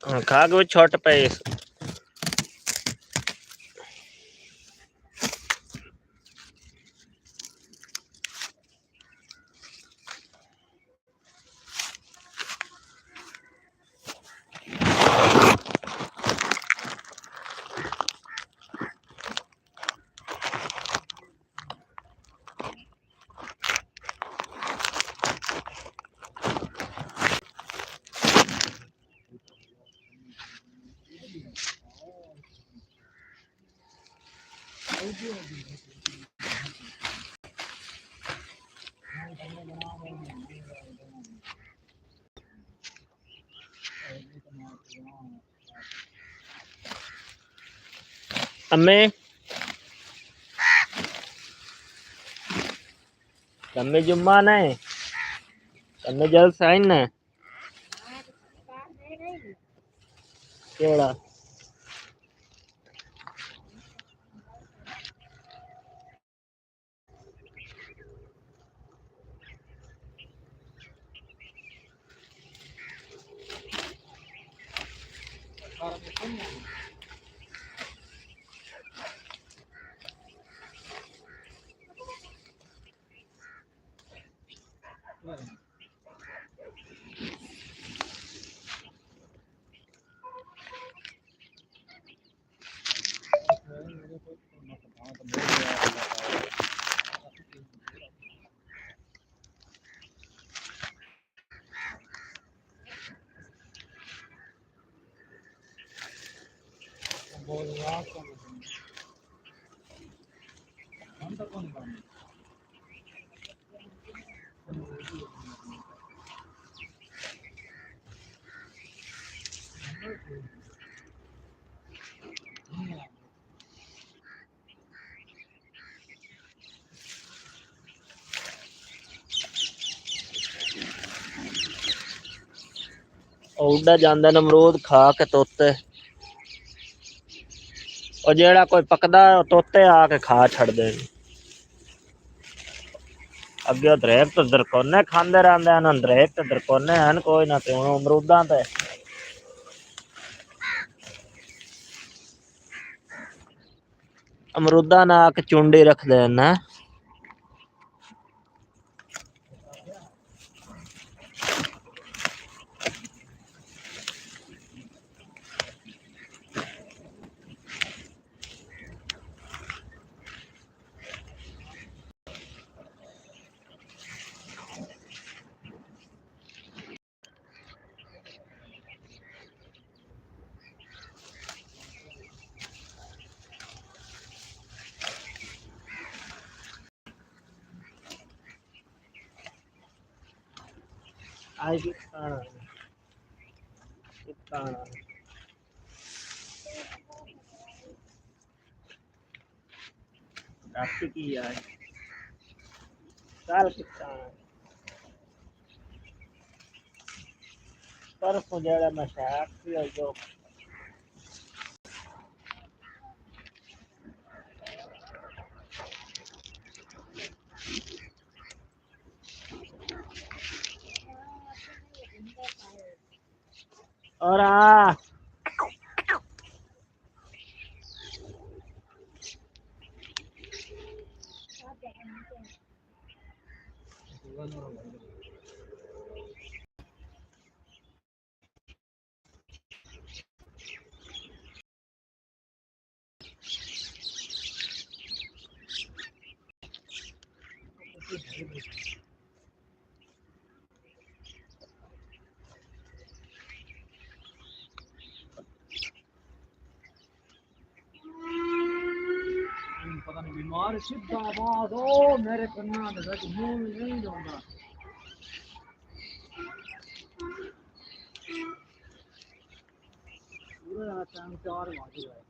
खा के छुट पे अम्मे तम्मे जुम्मा ने तम्मे जल साइन ने केड़ा उड़ा जांदा नमरूद खा के तोते और जेड़ा कोई पकदा तोते आके खा छड़दे अगे दरेक तो दरकोने खांदे रहंदे हैं दरेक तो दरकोने हैं कोई ना ते अमरूदां ते अमरूदां ना आके चुंडी रखदे हैं ना आई कितना रात की यार कल कितना परसों जेड़ा मैं शहर से जो और ਸਿੱਧਾ ਬਾਦ ਉਹ ਮੇਰੇ ਕੰਨਾਂ ਦੇ ਵਿੱਚ ਮੂੰਹ ਨਹੀਂ ਲਾਉਂਦਾ ਪੂਰਾ ਟਾਈਮ 4 ਵਜੇ ਹੋਇਆ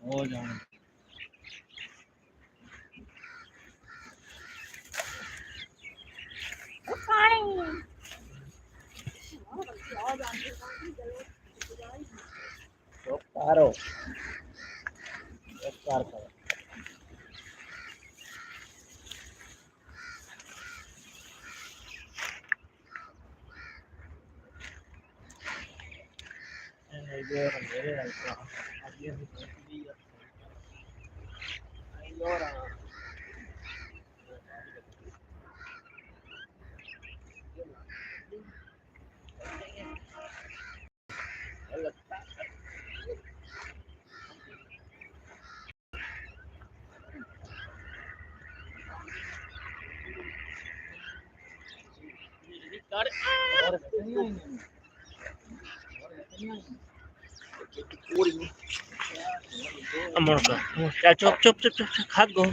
हो जाए पारो पार करो चल चुप चुप चुप चुप खाक गो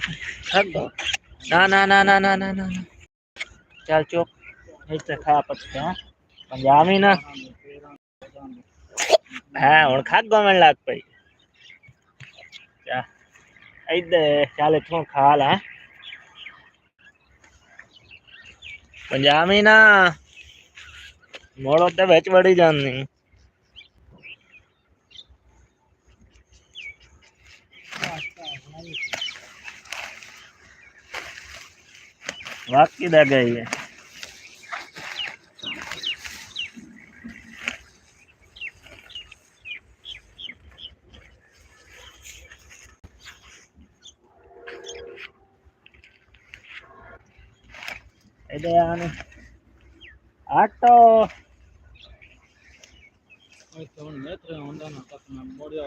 ना ना ना ना ना ना ना चल चुप इसे खा पत्ते हैं पंजाबी ना है हुन खाक गो मैं लग पई इधर चल इथों खा ला पंजाबी ना मोड़ो ते विच वड़ी जानी वाकई दे गई है इधर आने ऑटो मेत्र होंदा ना तक मैं मोड़िया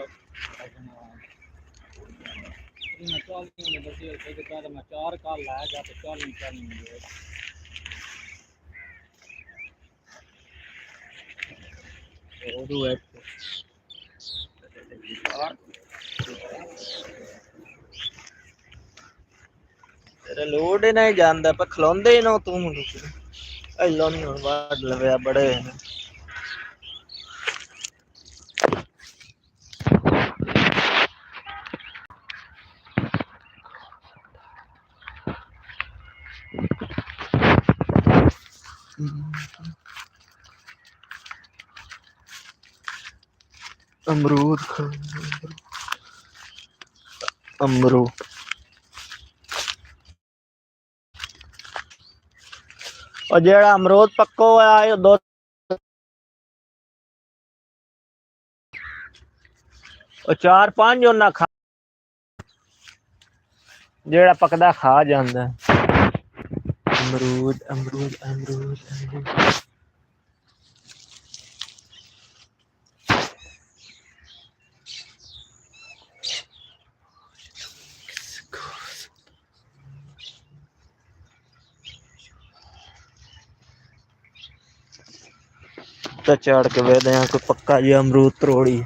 मैं चल ने बच्चे के बाद मैं 4 कॉल ला जा तो चल नहीं उधर तेरे लोड ही नहीं जानता पर खिलाते ही ना तू मुझे लोन वाट लवे बड़े अमरूद अमरूद और जेड़ा अमरूद पक्को है दो और 4-5 जो ना खा जेड़ा पकदा खा जांदा अमरूद अमरूद अमरूद अमरूद तो चढ़ के वेदे कोई पक्का जी अमरूद त्रोड़ी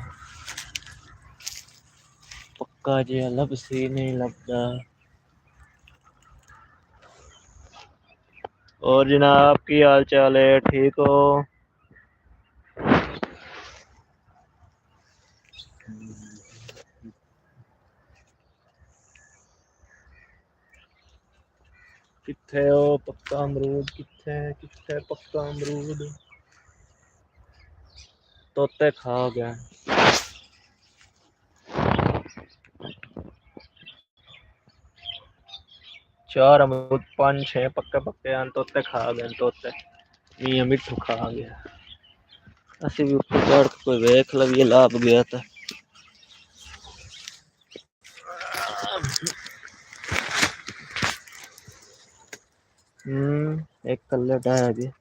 पक्का जी लभसी नहीं लभदा। और जनाब की हाल चाल है ठीक हो? किथे हो पक्का अमरूद किथे किथे पक्का अमरूद तोते खा गया 4 अमरूद 5-6 पक्के पक्के हैं तोते खा गए तोते मियां मिठू खा गया असि भी ऊपर चढ़ के कोई वेख लविए लाभ गया था एक कलट है अभी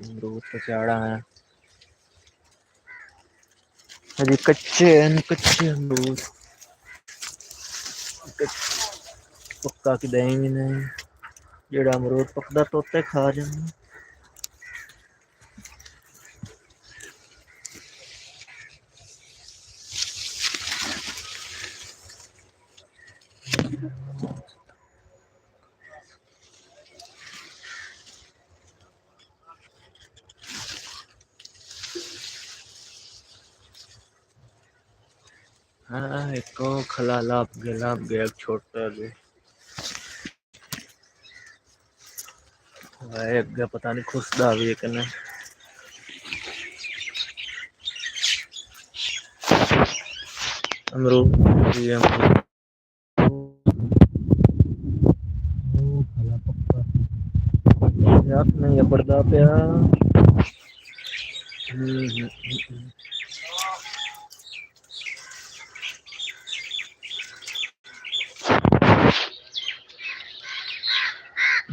अमरूद तो चाड़ा है अभी कच्चे अमरूद पक्का की देंगे नहीं जेड़ा अमरूद पकदा तोते खा जाने हाँ एक खला लाभ गया छोटा भी एक पता नहीं खुशदा भी कने अमरूद खला पक्का यार नहीं पड़दा पिया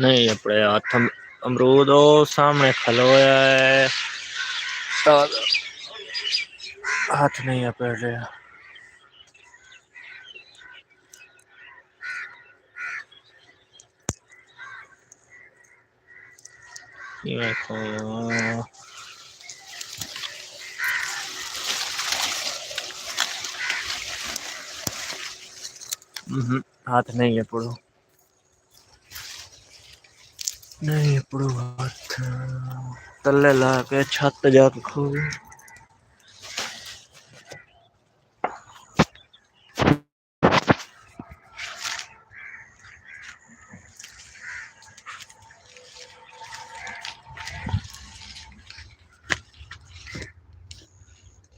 नहीं अपने हाथ अमरूद सामने खलोया है हाथ नहीं पड़ रहा हाथ नहीं है पड़ो नहीं पड़ो हाथ तले ला के छत जाके खो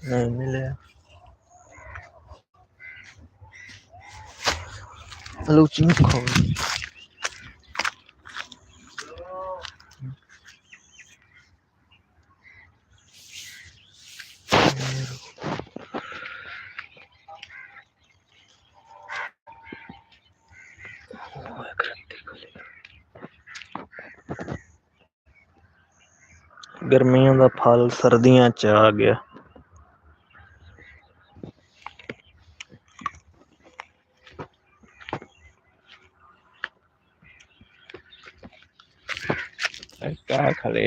नहीं मिले बलूची मत खो गर्मियों का फल सर्दियां च आ गया क्या खले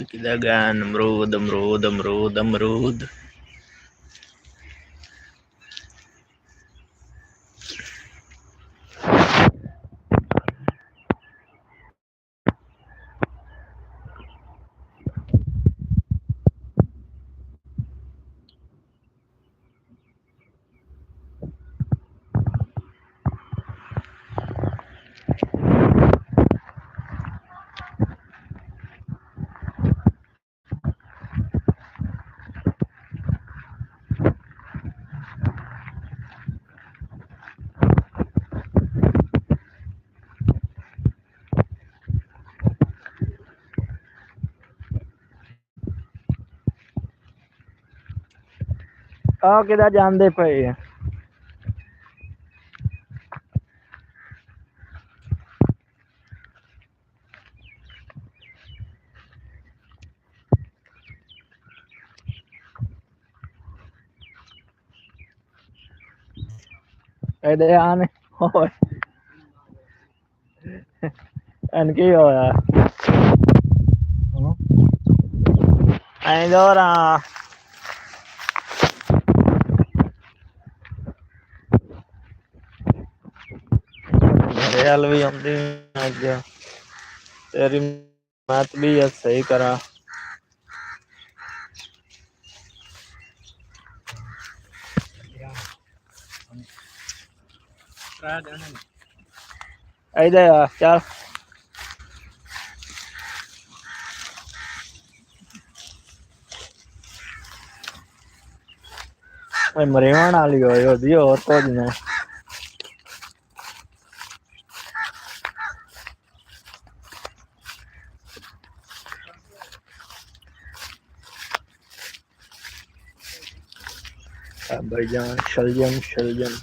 किधर गया? अमरूद अमरूद अमरूद अमरूद। आ किधर जांदे पे इधर आने इनकी होया इधर मेरे हल भी आंदी अगे तेरी मैथ भी सही करा इधर आ चल मरेवन वाली होती और कुछ नहीं भाईजान शलजम शलजम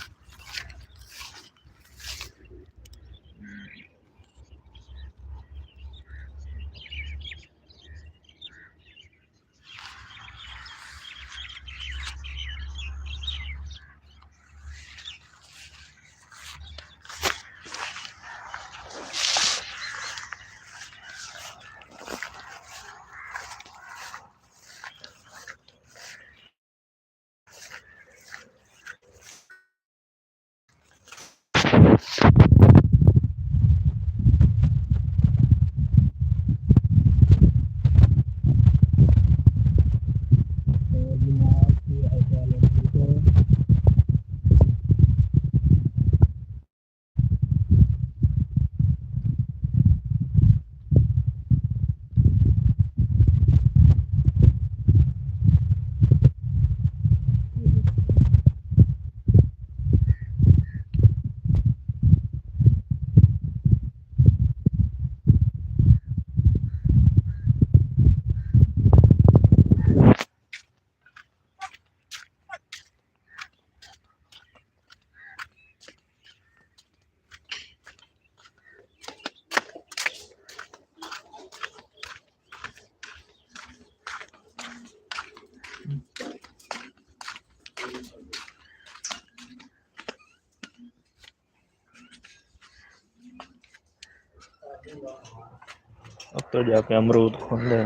अब तो जाके अमरूद खोले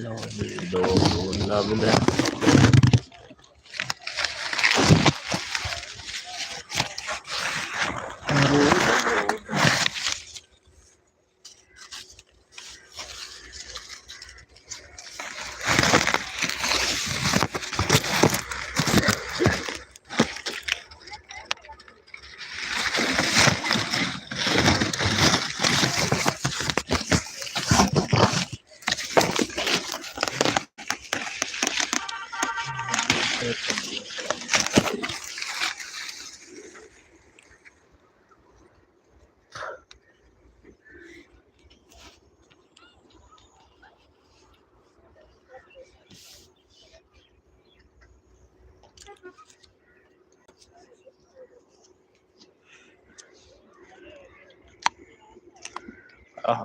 लो दो लग आह,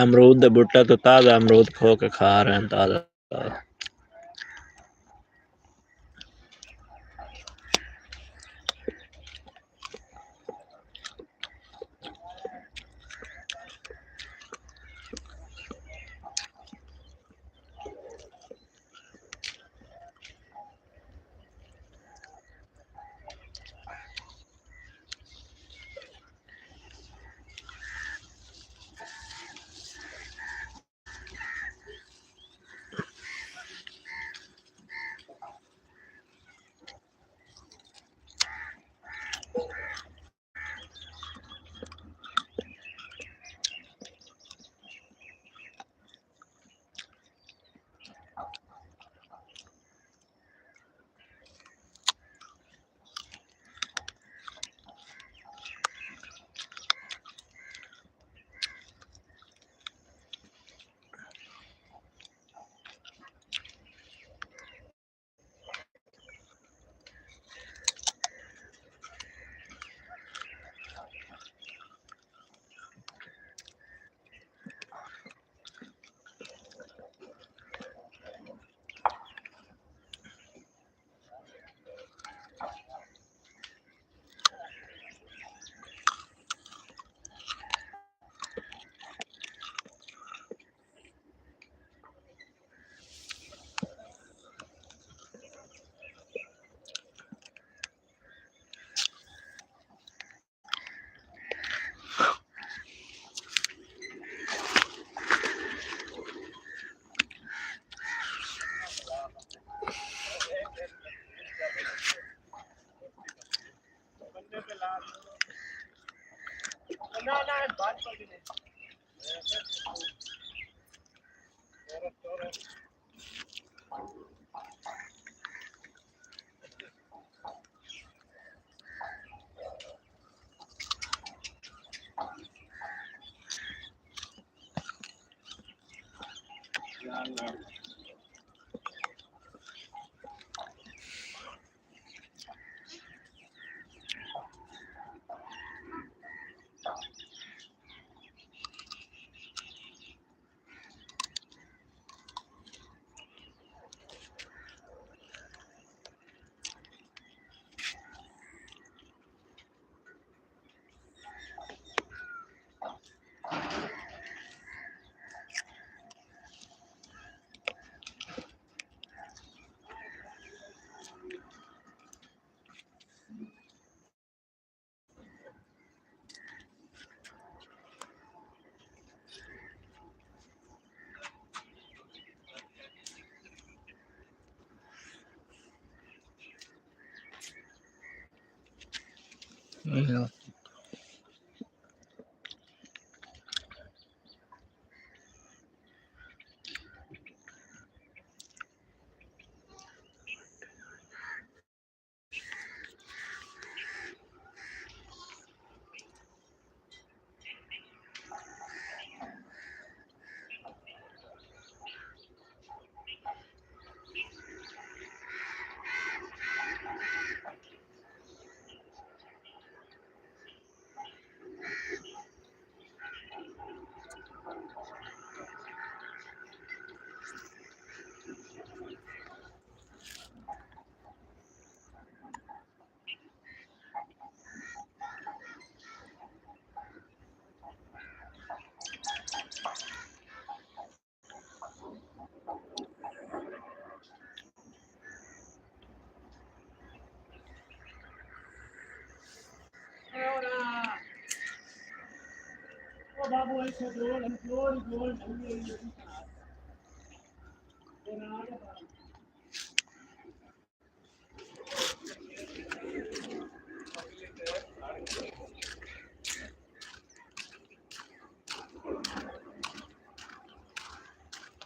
अमरूद दे बूटे तो ताज़ा अमरूद खो के खा रहे हैं ताज़ा ताज़ा।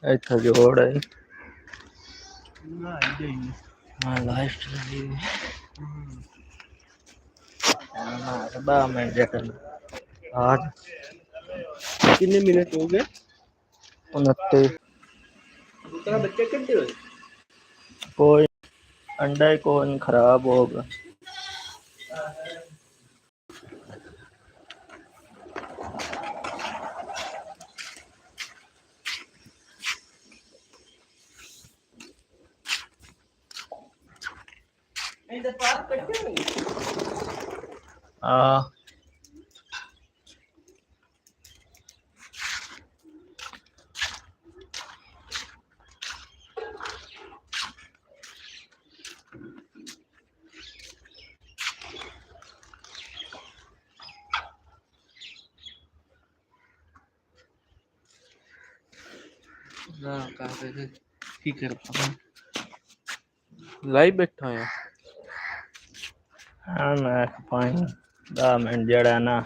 ਇੱਥੇ ਜੋੜ ਹੈ ਮੈਂ ਲਾਈਫ ਚਲਾਈ 2 ਮਿੰਟ आज कितने मिनट हो गए? 29 दूसरा बच्चा कितने हुए? कोई अंडा ही कोई खराब होगा हाँ की करता लाइव बैठा है हाँ मैं पाई 10 मिनट जड़ा ना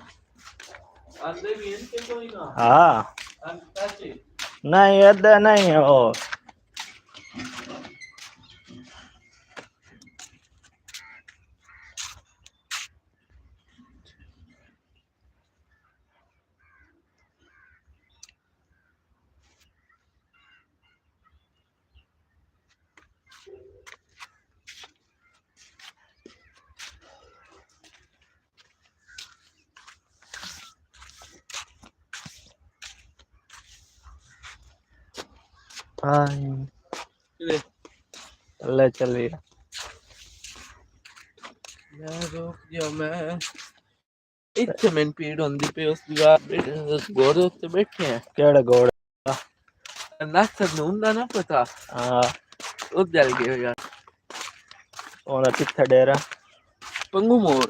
आंदे भी इनके कोई ना हाँ अंताचे नहीं अद्धा नहीं हो चले चलिए मैं रुक गया मैं इतने मैंने पीड़ होंदी पे उस दीवार घोड़े उत्ते बैठे हैं केड़ा घोड़ा नास्ता नूंदा ना पता हाँ उस जल गए यार ओना किथे डेरा पंगू मोर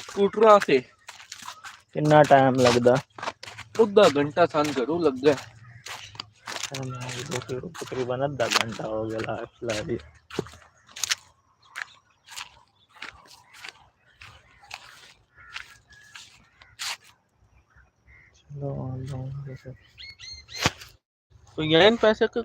स्कूटरा से कितना टाइम लगदा आधा घंटा सान घरों लग गया तकरीबन आधा घंटा हो गया लाइफ तो यहाँ पैसे का